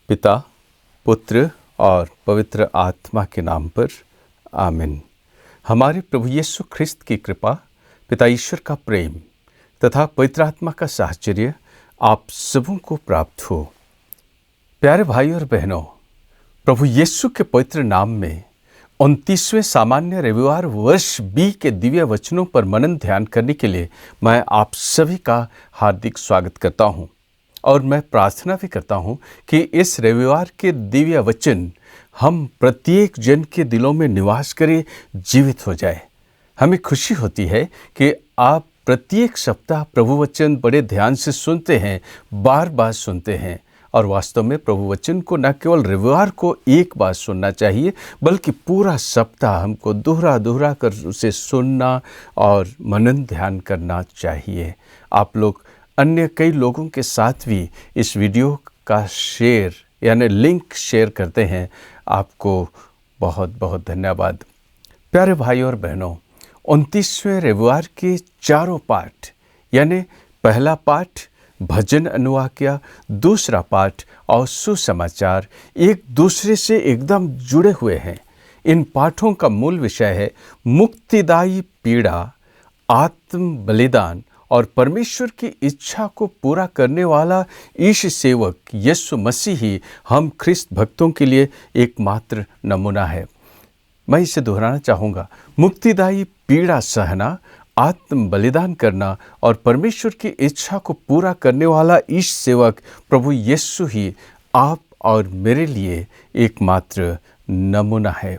पिता, पुत्र और पवित्र आत्मा के नाम पर आमीन। हमारे प्रभु यीशु ख्रिस्त की कृपा, पिता ईश्वर का प्रेम तथा पवित्र आत्मा का साहचर्य आप सबों को प्राप्त हो। प्यारे भाई और बहनों, प्रभु यीशु के पवित्र नाम में 29वें सामान्य रविवार वर्ष बी के दिव्य वचनों पर मनन ध्यान करने के लिए मैं आप सभी का हार्दिक स्वागत करता हूं और मैं प्रार्थना भी करता हूं कि इस रविवार के दिव्य वचन हम प्रत्येक जन के दिलों में निवास करे, जीवित हो जाए। हमें खुशी होती है कि आप प्रत्येक सप्ताह प्रभु वचन बड़े ध्यान से सुनते हैं, बार बार सुनते हैं। और वास्तव में प्रभु वचन को न केवल रविवार को एक बार सुनना चाहिए, बल्कि पूरा सप्ताह हमको दोहरा कर उसे सुनना और मनन ध्यान करना चाहिए। आप लोग अन्य कई लोगों के साथ भी इस वीडियो का शेयर यानी लिंक शेयर करते हैं। आपको बहुत बहुत धन्यवाद। प्यारे भाई और बहनों, 29वें रविवार के चारों पाठ यानी पहला पाठ भजन अनुवाक्या, दूसरा पाठ और सुसमाचार एक दूसरे से एकदम जुड़े हुए हैं। इन पाठों का मूल विषय है मुक्तिदायी पीड़ा, आत्म बलिदान और परमेश्वर की इच्छा को पूरा करने वाला ईश सेवक यीशु मसीह ही हम ख्रिस्त भक्तों के लिए एकमात्र नमूना है। मैं इसे दोहराना चाहूँगा। मुक्तिदायी पीड़ा सहना, आत्म बलिदान करना और परमेश्वर की इच्छा को पूरा करने वाला ईश सेवक प्रभु यीशु ही आप और मेरे लिए एकमात्र नमूना है।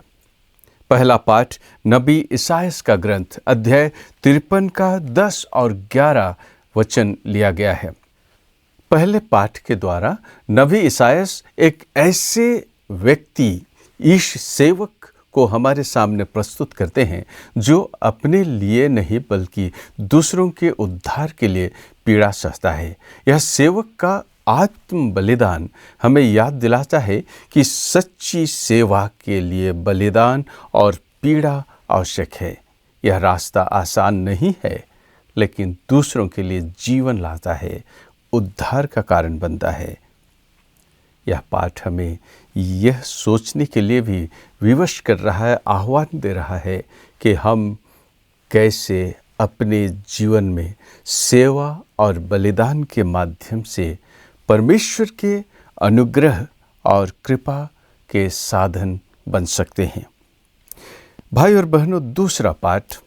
पहला पाठ नबी इसायास का ग्रंथ अध्याय 53 का 10 और 11 वचन लिया गया है। पहले पाठ के द्वारा नबी इसायास एक ऐसे व्यक्ति ईश सेवक को हमारे सामने प्रस्तुत करते हैं जो अपने लिए नहीं बल्कि दूसरों के उद्धार के लिए पीड़ा सहता है। यह सेवक का आत्म बलिदान हमें याद दिलाता है कि सच्ची सेवा के लिए बलिदान और पीड़ा आवश्यक है। यह रास्ता आसान नहीं है, लेकिन दूसरों के लिए जीवन लाता है, उद्धार का कारण बनता है। यह पाठ हमें यह सोचने के लिए भी विवश कर रहा है, आह्वान दे रहा है कि हम कैसे अपने जीवन में सेवा और बलिदान के माध्यम से परमेश्वर के अनुग्रह और कृपा के साधन बन सकते हैं। भाई और बहनों, दूसरा पाठ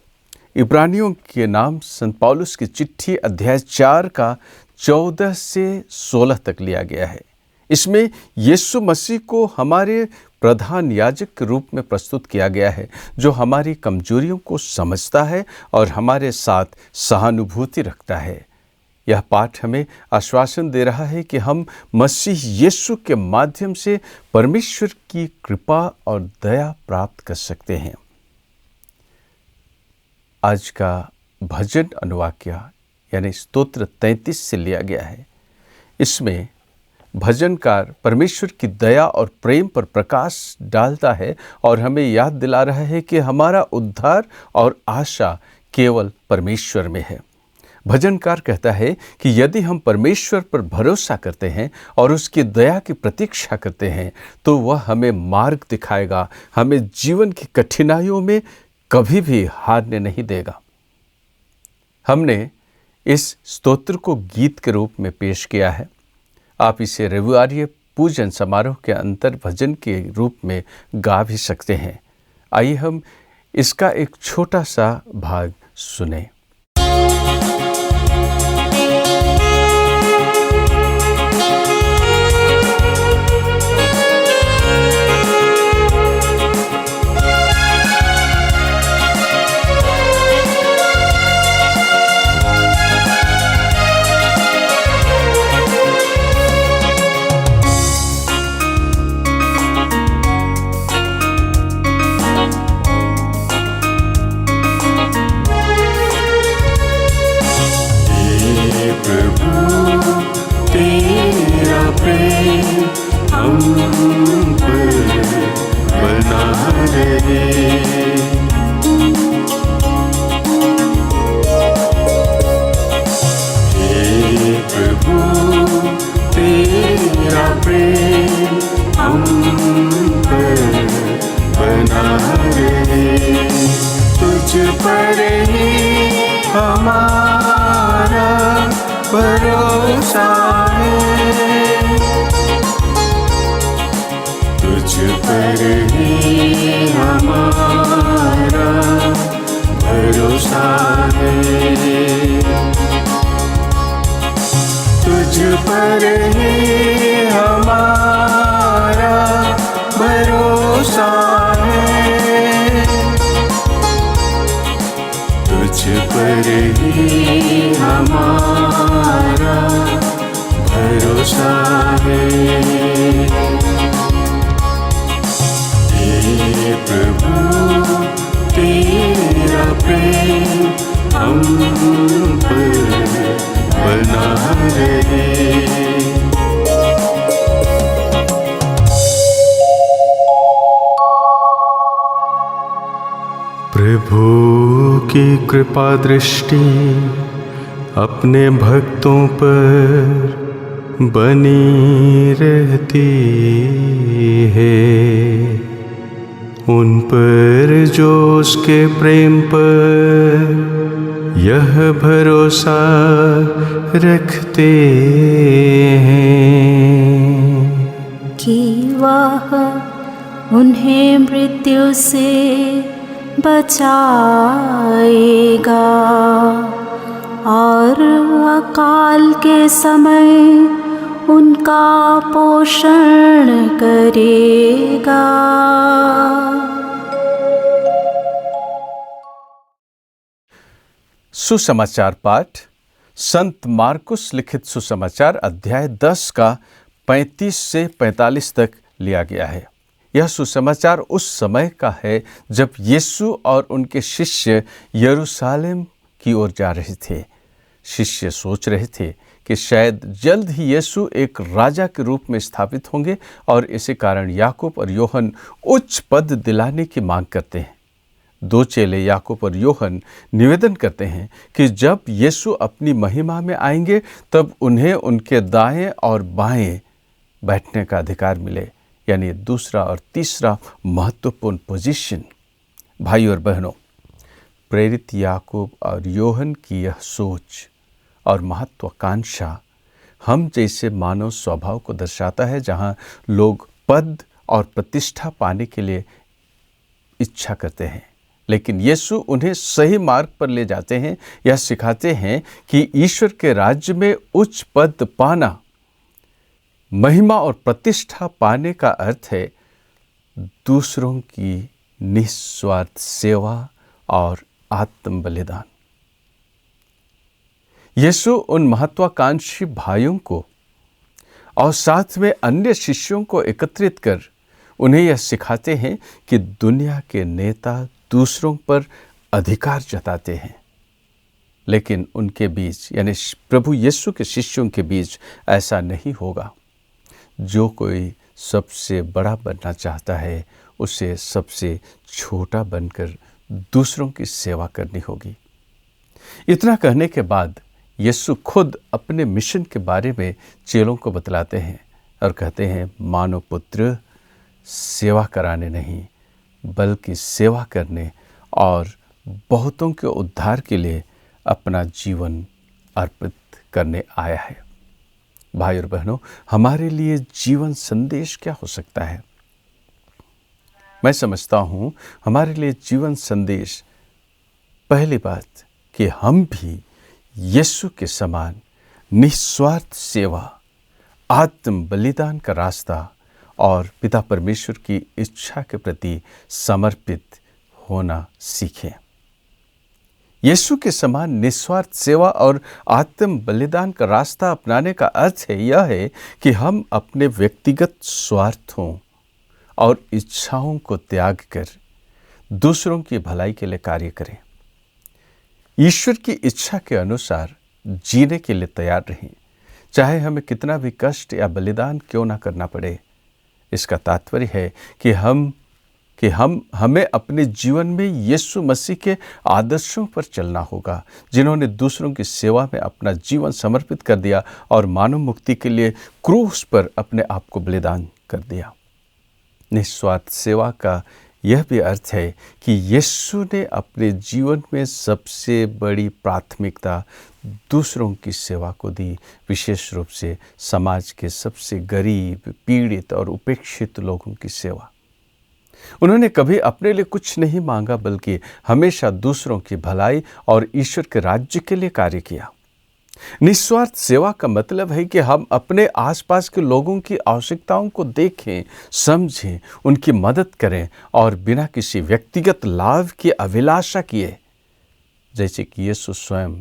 इब्रानियों के नाम संत पौलुस की चिट्ठी अध्याय 4 का 14 से 16 तक लिया गया है। इसमें यीशु मसीह को हमारे प्रधान याजक के रूप में प्रस्तुत किया गया है, जो हमारी कमजोरियों को समझता है और हमारे साथ सहानुभूति रखता है। यह पाठ हमें आश्वासन दे रहा है कि हम मसीह यीशु के माध्यम से परमेश्वर की कृपा और दया प्राप्त कर सकते हैं। आज का भजन अनुवाक्या यानी स्तोत्र 33 से लिया गया है। इसमें भजनकार परमेश्वर की दया और प्रेम पर प्रकाश डालता है और हमें याद दिला रहा है कि हमारा उद्धार और आशा केवल परमेश्वर में है। भजनकार कहता है कि यदि हम परमेश्वर पर भरोसा करते हैं और उसकी दया की प्रतीक्षा करते हैं, तो वह हमें मार्ग दिखाएगा, हमें जीवन की कठिनाइयों में कभी भी हारने नहीं देगा। हमने इस स्तोत्र को गीत के रूप में पेश किया है। आप इसे रविवारीय पूजन समारोह के अंतर भजन के रूप में गा भी सकते हैं। आइए हम इसका एक छोटा सा भाग सुने। हमारा भरोसा है, तुझ पर ही हमारा भरोसा है, तुझ पर ही हमारा भरोसा है, तुझ पर ही हमारा भरोसा है। हे प्रभु तेरा प्रेम हम पर बना रहे। प्रभु की कृपा दृष्टि अपने भक्तों पर बनी रहती है, उन पर जो उसके प्रेम पर यह भरोसा रखते हैं कि वह उन्हें मृत्यु से बचाएगा और अकाल के समय उनका पोषण करेगा। सुसमाचार पाठ संत मार्कुस लिखित सुसमाचार अध्याय 10 का 35 से 45 तक लिया गया है। यह सुसमाचार उस समय का है जब यीशु और उनके शिष्य यरूशलेम की ओर जा रहे थे। शिष्य सोच रहे थे कि शायद जल्द ही यीशु एक राजा के रूप में स्थापित होंगे और इसी कारण याकूब और योहन उच्च पद दिलाने की मांग करते हैं। दो चेले याकूब और योहन निवेदन करते हैं कि जब यीशु अपनी महिमा में आएंगे तब उन्हें उनके दाएं और बाएं बैठने का अधिकार मिले, यानी दूसरा और तीसरा महत्वपूर्ण पोजीशन। भाई और बहनों, प्रेरित याकूब और योहन की यह सोच और महत्वाकांक्षा हम जैसे मानव स्वभाव को दर्शाता है, जहां लोग पद और प्रतिष्ठा पाने के लिए इच्छा करते हैं, लेकिन यीशु उन्हें सही मार्ग पर ले जाते हैं। यह सिखाते हैं कि ईश्वर के राज्य में उच्च पद पाना, महिमा और प्रतिष्ठा पाने का अर्थ है दूसरों की निस्वार्थ सेवा और आत्म बलिदान। यीशु उन महत्वाकांक्षी भाइयों को और साथ में अन्य शिष्यों को एकत्रित कर उन्हें यह सिखाते हैं कि दुनिया के नेता दूसरों पर अधिकार जताते हैं, लेकिन उनके बीच यानी प्रभु यीशु के शिष्यों के बीच ऐसा नहीं होगा। जो कोई सबसे बड़ा बनना चाहता है उसे सबसे छोटा बनकर दूसरों की सेवा करनी होगी। इतना कहने के बाद यीशु खुद अपने मिशन के बारे में चेलों को बतलाते हैं और कहते हैं, मानव पुत्र सेवा कराने नहीं बल्कि सेवा करने और बहुतों के उद्धार के लिए अपना जीवन अर्पित करने आया है। भाई और बहनों, हमारे लिए जीवन संदेश क्या हो सकता है? मैं समझता हूँ हमारे लिए जीवन संदेश पहली बात कि हम भी यीशु के समान निस्वार्थ सेवा, आत्म बलिदान का रास्ता और पिता परमेश्वर की इच्छा के प्रति समर्पित होना सीखें। यीशु के समान निस्वार्थ सेवा और आत्म बलिदान का रास्ता अपनाने का अर्थ यह है कि हम अपने व्यक्तिगत स्वार्थों और इच्छाओं को त्याग कर दूसरों की भलाई के लिए कार्य करें। ईश्वर की इच्छा के अनुसार जीने के लिए तैयार रहें, चाहे हमें कितना भी कष्ट या बलिदान क्यों ना करना पड़े। इसका तात्पर्य है कि हमें अपने जीवन में यीशु मसीह के आदर्शों पर चलना होगा, जिन्होंने दूसरों की सेवा में अपना जीवन समर्पित कर दिया और मानव मुक्ति के लिए क्रूस पर अपने आप को बलिदान कर दिया। निस्वार्थ सेवा का यह भी अर्थ है कि यीशु ने अपने जीवन में सबसे बड़ी प्राथमिकता दूसरों की सेवा को दी, विशेष रूप से समाज के सबसे गरीब, पीड़ित और उपेक्षित लोगों की सेवा। उन्होंने कभी अपने लिए कुछ नहीं मांगा, बल्कि हमेशा दूसरों की भलाई और ईश्वर के राज्य के लिए कार्य किया। निस्वार्थ सेवा का मतलब है कि हम अपने आसपास के लोगों की आवश्यकताओं को देखें, समझें, उनकी मदद करें और बिना किसी व्यक्तिगत लाभ की अभिलाषा किए, जैसे कि यीशु स्वयं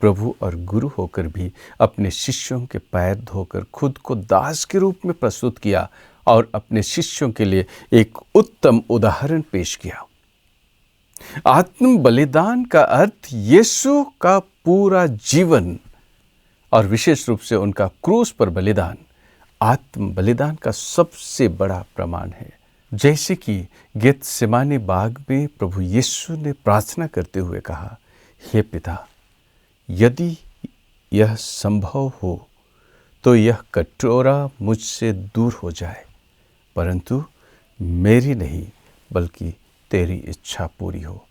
प्रभु और गुरु होकर भी अपने शिष्यों के पैर धोकर खुद को दास के रूप में प्रस्तुत किया और अपने शिष्यों के लिए एक उत्तम उदाहरण पेश किया। आत्म बलिदान का अर्थ यीशु का पूरा जीवन और विशेष रूप से उनका क्रूस पर बलिदान आत्म बलिदान का सबसे बड़ा प्रमाण है। जैसे कि गेतसेमानी बाग में प्रभु यीशु ने प्रार्थना करते हुए कहा, हे पिता, यदि यह संभव हो तो यह कटोरा मुझसे दूर हो जाए, परंतु मेरी नहीं बल्कि तेरी इच्छा पूरी हो।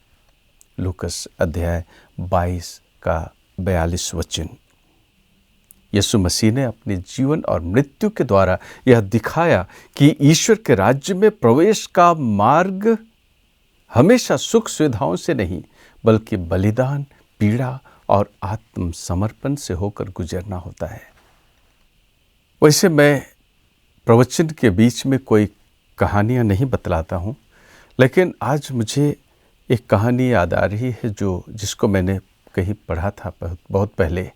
लूकस अध्याय 22 का 42 वचन। यीशु मसीह ने अपने जीवन और मृत्यु के द्वारा यह दिखाया कि ईश्वर के राज्य में प्रवेश का मार्ग हमेशा सुख सुविधाओं से नहीं, बल्कि बलिदान, पीड़ा और आत्मसमर्पण से होकर गुजरना होता है। वैसे मैं प्रवचन के बीच में कोई कहानियां नहीं बतलाता हूं, लेकिन आज मुझे एक कहानी याद आ रही है जिसको मैंने कहीं पढ़ा था बहुत पहले।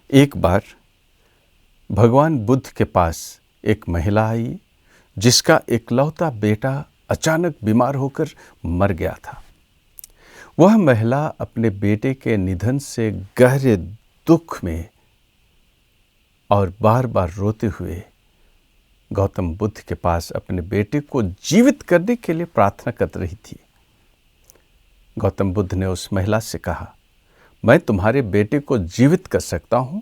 एक बार भगवान बुद्ध के पास एक महिला आई जिसका इकलौता बेटा अचानक बीमार होकर मर गया था। वह महिला अपने बेटे के निधन से गहरे दुख में और बार बार रोते हुए गौतम बुद्ध के पास अपने बेटे को जीवित करने के लिए प्रार्थना कर रही थी। गौतम बुद्ध ने उस महिला से कहा, मैं तुम्हारे बेटे को जीवित कर सकता हूं,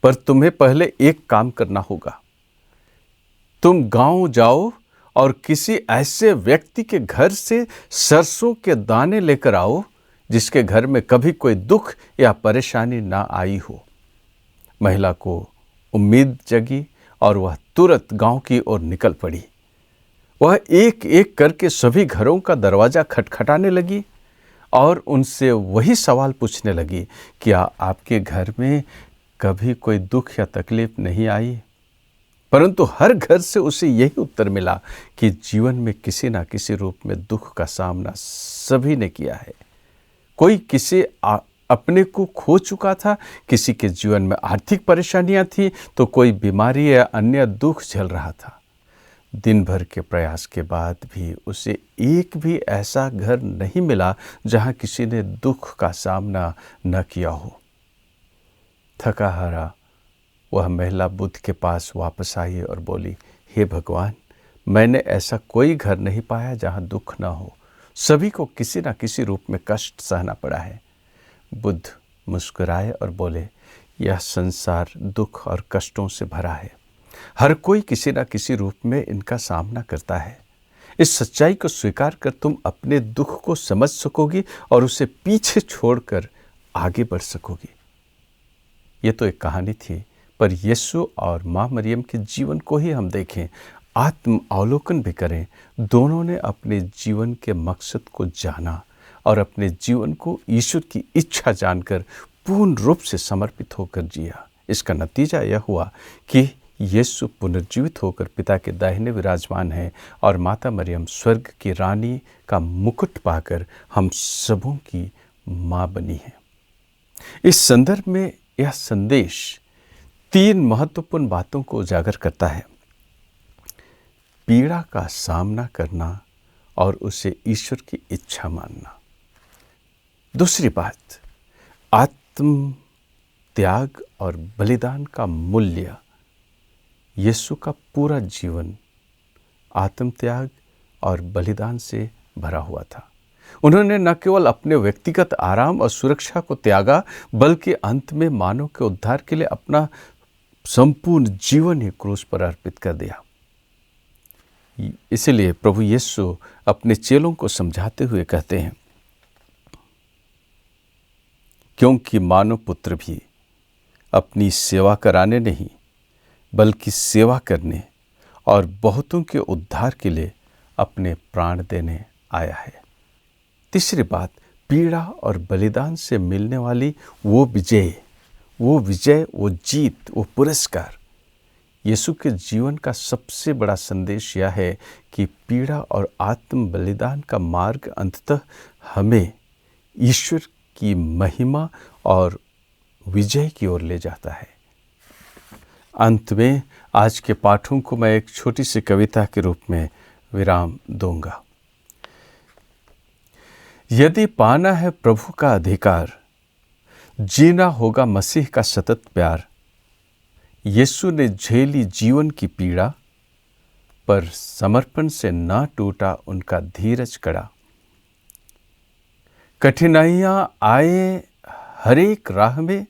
पर तुम्हें पहले एक काम करना होगा। तुम गांव जाओ और किसी ऐसे व्यक्ति के घर से सरसों के दाने लेकर आओ जिसके घर में कभी कोई दुख या परेशानी ना आई हो। महिला को उम्मीद जगी और वह तुरंत गांव की ओर निकल पड़ी। वह एक एक करके सभी घरों का दरवाजा खटखटाने लगी और उनसे वही सवाल पूछने लगी, क्या आपके घर में कभी कोई दुख या तकलीफ नहीं आई? परंतु हर घर से उसे यही उत्तर मिला कि जीवन में किसी न किसी रूप में दुख का सामना सभी ने किया है। कोई किसी अपने को खो चुका था, किसी के जीवन में आर्थिक परेशानियां थी, तो कोई बीमारी या अन्य दुख झेल रहा था। दिन भर के प्रयास के बाद भी उसे एक भी ऐसा घर नहीं मिला जहां किसी ने दुख का सामना न किया हो। थका हारा वह महिला बुद्ध के पास वापस आई और बोली, हे भगवान, मैंने ऐसा कोई घर नहीं पाया जहां दुख न हो। सभी को किसी न किसी रूप में कष्ट सहना पड़ा है। बुद्ध मुस्कुराए और बोले, यह संसार दुख और कष्टों से भरा है। हर कोई किसी न किसी रूप में इनका सामना करता है। इस सच्चाई को स्वीकार कर तुम अपने दुख को समझ सकोगी और उसे पीछे छोड़कर आगे बढ़ सकोगी। ये तो एक कहानी थी, पर यीशु और माँ मरियम के जीवन को ही हम देखें, आत्म अवलोकन भी करें। दोनों ने अपने जीवन के मकसद को जाना और अपने जीवन को ईश्वर की इच्छा जानकर पूर्ण रूप से समर्पित होकर जिया। इसका नतीजा यह हुआ कि यीशु पुनर्जीवित होकर पिता के दाहिने विराजमान है और माता मरियम स्वर्ग की रानी का मुकुट पाकर हम सबों की माँ बनी है। इस संदर्भ में यह संदेश 3 महत्वपूर्ण बातों को उजागर करता है। पीड़ा का सामना करना और उसे ईश्वर की इच्छा मानना। दूसरी बात, आत्म त्याग और बलिदान का मूल्य। यीशु का पूरा जीवन आत्म त्याग और बलिदान से भरा हुआ था। उन्होंने न केवल अपने व्यक्तिगत आराम और सुरक्षा को त्यागा, बल्कि अंत में मानव के उद्धार के लिए अपना संपूर्ण जीवन ही क्रूस पर अर्पित कर दिया। इसलिए प्रभु यीशु अपने चेलों को समझाते हुए कहते हैं, क्योंकि मानव पुत्र भी अपनी सेवा कराने नहीं बल्कि सेवा करने और बहुतों के उद्धार के लिए अपने प्राण देने आया है। तीसरी बात, पीड़ा और बलिदान से मिलने वाली वो विजय, वो जीत, वो पुरस्कार। यीशु के जीवन का सबसे बड़ा संदेश यह है कि पीड़ा और आत्म बलिदान का मार्ग अंततः हमें ईश्वर की महिमा और विजय की ओर ले जाता है। अंत में आज के पाठों को मैं एक छोटी सी कविता के रूप में विराम दूंगा। यदि पाना है प्रभु का अधिकार, जीना होगा मसीह का सतत प्यार। यीशु ने झेली जीवन की पीड़ा, पर समर्पण से ना टूटा उनका धीरज कड़ा। कठिनाइयां आए हर एक राह में,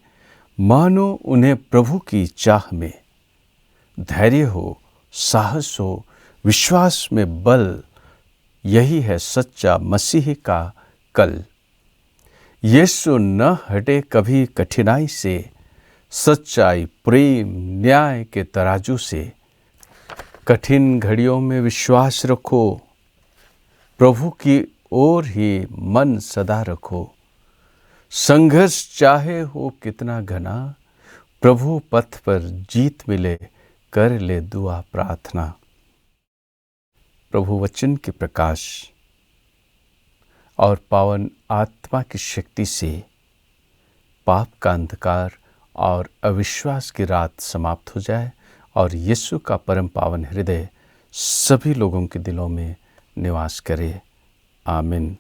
मानो उन्हें प्रभु की चाह में। धैर्य हो, साहस हो, विश्वास में बल, यही है सच्चा मसीह का कल। यीशु न हटे कभी कठिनाई से, सच्चाई, प्रेम, न्याय के तराजू से। कठिन घड़ियों में विश्वास रखो, प्रभु की ओर ही मन सदा रखो। संघर्ष चाहे हो कितना घना, प्रभु पथ पर जीत मिले, कर ले दुआ प्रार्थना। प्रभु वचन के प्रकाश और पावन आत्मा की शक्ति से पाप का अंधकार और अविश्वास की रात समाप्त हो जाए और यीशु का परम पावन हृदय सभी लोगों के दिलों में निवास करे। आमीन।